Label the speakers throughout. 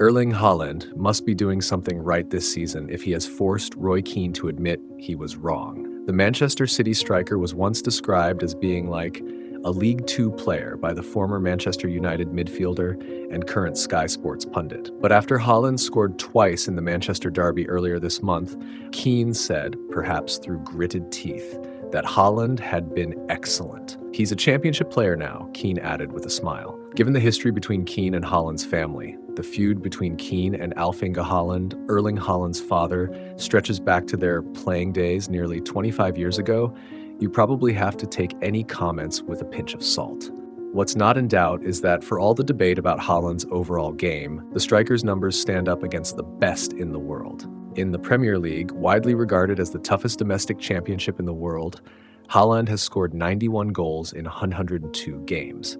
Speaker 1: Erling Haaland must be doing something right this season if he has forced Roy Keane to admit he was wrong. The Manchester City striker was once described as being like a League Two player by the former Manchester United midfielder and current Sky Sports pundit. But after Haaland scored twice in the Manchester derby earlier this month, Keane said, perhaps through gritted teeth, that Haaland had been excellent. He's a championship player now, Keane added with a smile. Given the history between Keane and Haaland's family, the feud between Keane and Alf-Inge Haaland, Erling Haaland's father, stretches back to their playing days nearly 25 years ago, you probably have to take any comments with a pinch of salt. What's not in doubt is that for all the debate about Haaland's overall game, the striker's numbers stand up against the best in the world. In the Premier League, widely regarded as the toughest domestic championship in the world, Haaland has scored 91 goals in 102 games.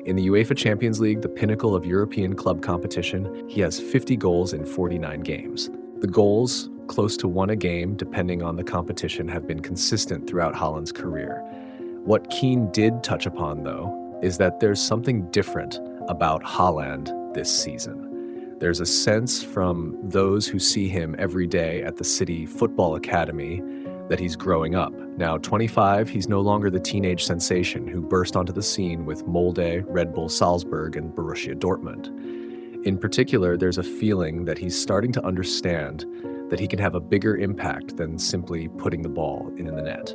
Speaker 1: In the UEFA Champions League, the pinnacle of European club competition, he has 50 goals in 49 games. The goals, close to one a game depending on the competition, have been consistent throughout Haaland's career. What Keane did touch upon, though, is that there's something different about Haaland this season. There's a sense from those who see him every day at the City Football Academy that he's growing up. Now 25, he's no longer the teenage sensation who burst onto the scene with Molde, Red Bull Salzburg, and Borussia Dortmund. In particular, there's a feeling that he's starting to understand that he can have a bigger impact than simply putting the ball in the net.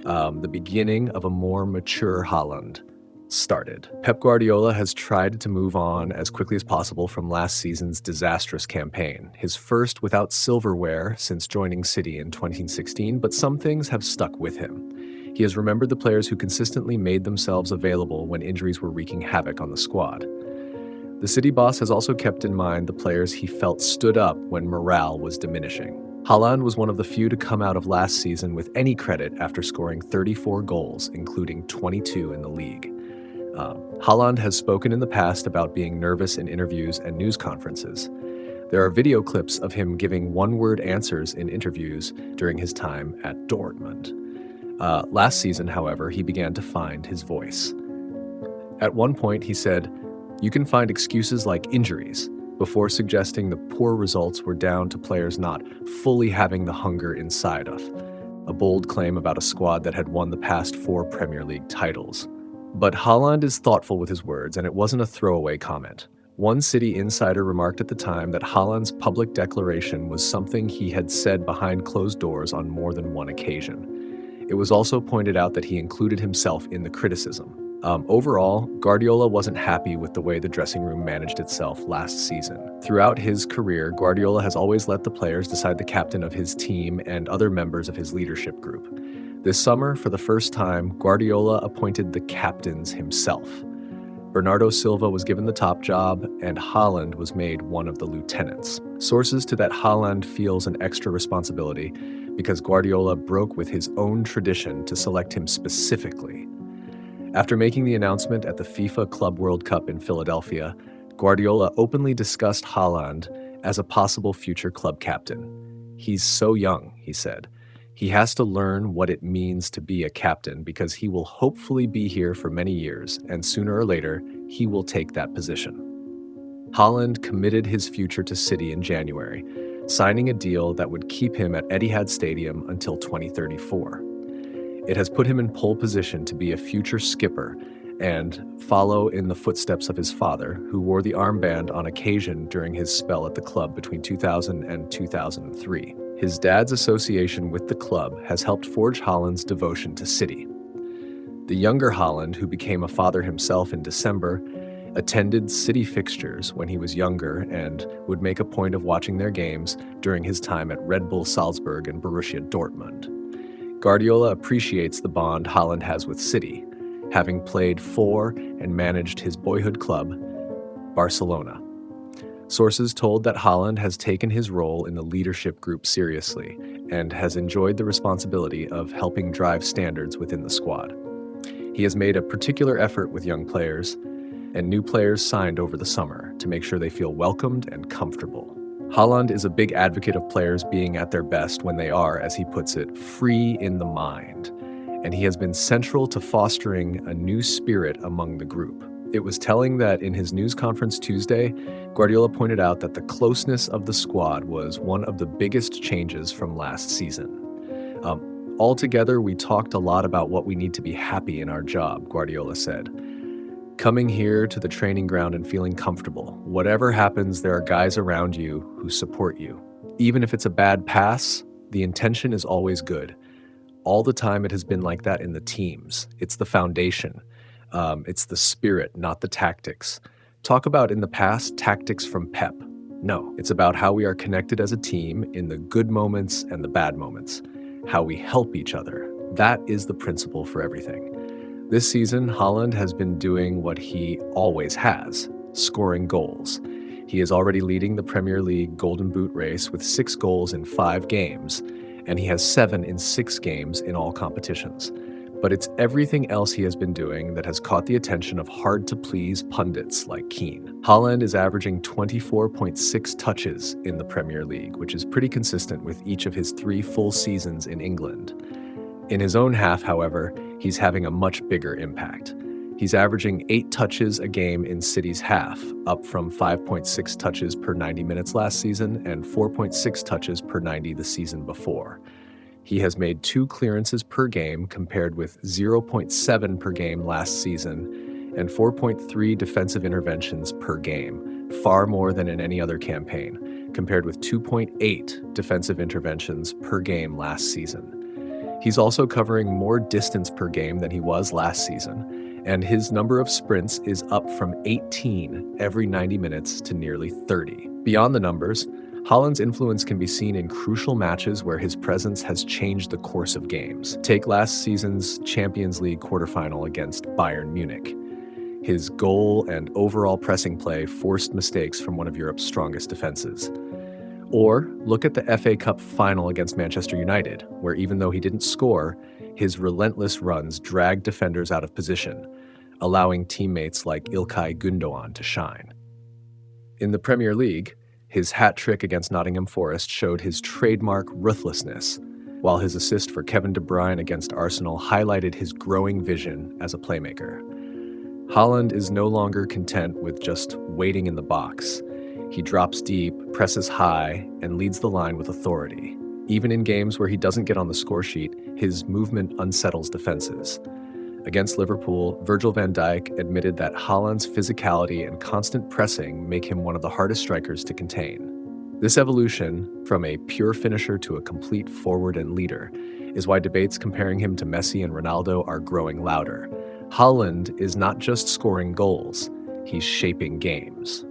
Speaker 1: The beginning of a more mature Haaland started. Pep Guardiola has tried to move on as quickly as possible from last season's disastrous campaign, his first without silverware since joining City in 2016, but some things have stuck with him. He has remembered the players who consistently made themselves available when injuries were wreaking havoc on the squad. The City boss has also kept in mind the players he felt stood up when morale was diminishing. Haaland was one of the few to come out of last season with any credit after scoring 34 goals, including 22 in the league. Haaland has spoken in the past about being nervous in interviews and news conferences. There are video clips of him giving one-word answers in interviews during his time at Dortmund. Last season, however, he began to find his voice. At one point, he said, "You can find excuses like injuries," before suggesting the poor results were down to players not fully having the hunger inside of, a bold claim about a squad that had won the past 4 Premier League titles. But Haaland is thoughtful with his words, and it wasn't a throwaway comment. One City insider remarked at the time that Haaland's public declaration was something he had said behind closed doors on more than one occasion. It was also pointed out that he included himself in the criticism. Overall, Guardiola wasn't happy with the way the dressing room managed itself last season. Throughout his career, Guardiola has always let the players decide the captain of his team and other members of his leadership group. This summer, for the first time, Guardiola appointed the captains himself. Bernardo Silva was given the top job, and Haaland was made one of the lieutenants. Sources to that Haaland feels an extra responsibility because Guardiola broke with his own tradition to select him specifically. After making the announcement at the FIFA Club World Cup in Philadelphia, Guardiola openly discussed Haaland as a possible future club captain. "He's so young," he said. "He has to learn what it means to be a captain because he will hopefully be here for many years, and sooner or later, he will take that position." Haaland committed his future to City in January, signing a deal that would keep him at Etihad Stadium until 2034. It has put him in pole position to be a future skipper and follow in the footsteps of his father, who wore the armband on occasion during his spell at the club between 2000 and 2003. His dad's association with the club has helped forge Haaland's devotion to City. The younger Haaland, who became a father himself in December, attended City fixtures when he was younger and would make a point of watching their games during his time at Red Bull Salzburg and Borussia Dortmund. Guardiola appreciates the bond Haaland has with City, having played for and managed his boyhood club, Barcelona. Sources told that Haaland has taken his role in the leadership group seriously and has enjoyed the responsibility of helping drive standards within the squad. He has made a particular effort with young players, and new players signed over the summer to make sure they feel welcomed and comfortable. Haaland is a big advocate of players being at their best when they are, as he puts it, free in the mind, and he has been central to fostering a new spirit among the group. It was telling that in his news conference Tuesday, Guardiola pointed out that the closeness of the squad was one of the biggest changes from last season. Altogether, we talked a lot about what we need to be happy in our job, Guardiola said. Coming here to the training ground and feeling comfortable. Whatever happens, there are guys around you who support you. Even if it's a bad pass, the intention is always good. All the time it has been like that in the teams. It's the foundation. It's the spirit, not the tactics. Talk about in the past tactics from Pep. No, it's about how we are connected as a team in the good moments and the bad moments, how we help each other. That is the principle for everything. This season, Haaland has been doing what he always has, scoring goals. He is already leading the Premier League Golden Boot race with 6 goals in 5 games, and he has 7 in 6 games in all competitions. But it's everything else he has been doing that has caught the attention of hard-to-please pundits like Keane. Haaland is averaging 24.6 touches in the Premier League, which is pretty consistent with each of his 3 full seasons in England. In his own half, however, he's having a much bigger impact. He's averaging 8 touches a game in City's half, up from 5.6 touches per 90 minutes last season and 4.6 touches per 90 the season before. He has made 2 clearances per game compared with 0.7 per game last season and 4.3 defensive interventions per game, far more than in any other campaign, compared with 2.8 defensive interventions per game last season. He's also covering more distance per game than he was last season, and his number of sprints is up from 18 every 90 minutes to nearly 30. Beyond the numbers, Haaland's influence can be seen in crucial matches where his presence has changed the course of games. Take last season's Champions League quarterfinal against Bayern Munich. His goal and overall pressing play forced mistakes from one of Europe's strongest defenses. Or look at the FA Cup final against Manchester United, where even though he didn't score, his relentless runs dragged defenders out of position, allowing teammates like İlkay Gündoğan to shine. In the Premier League, his hat trick against Nottingham Forest showed his trademark ruthlessness, while his assist for Kevin De Bruyne against Arsenal highlighted his growing vision as a playmaker. Haaland is no longer content with just waiting in the box. He drops deep, presses high, and leads the line with authority. Even in games where he doesn't get on the score sheet, his movement unsettles defenses. Against Liverpool, Virgil van Dijk admitted that Haaland's physicality and constant pressing make him one of the hardest strikers to contain. This evolution, from a pure finisher to a complete forward and leader, is why debates comparing him to Messi and Ronaldo are growing louder. Haaland is not just scoring goals, he's shaping games.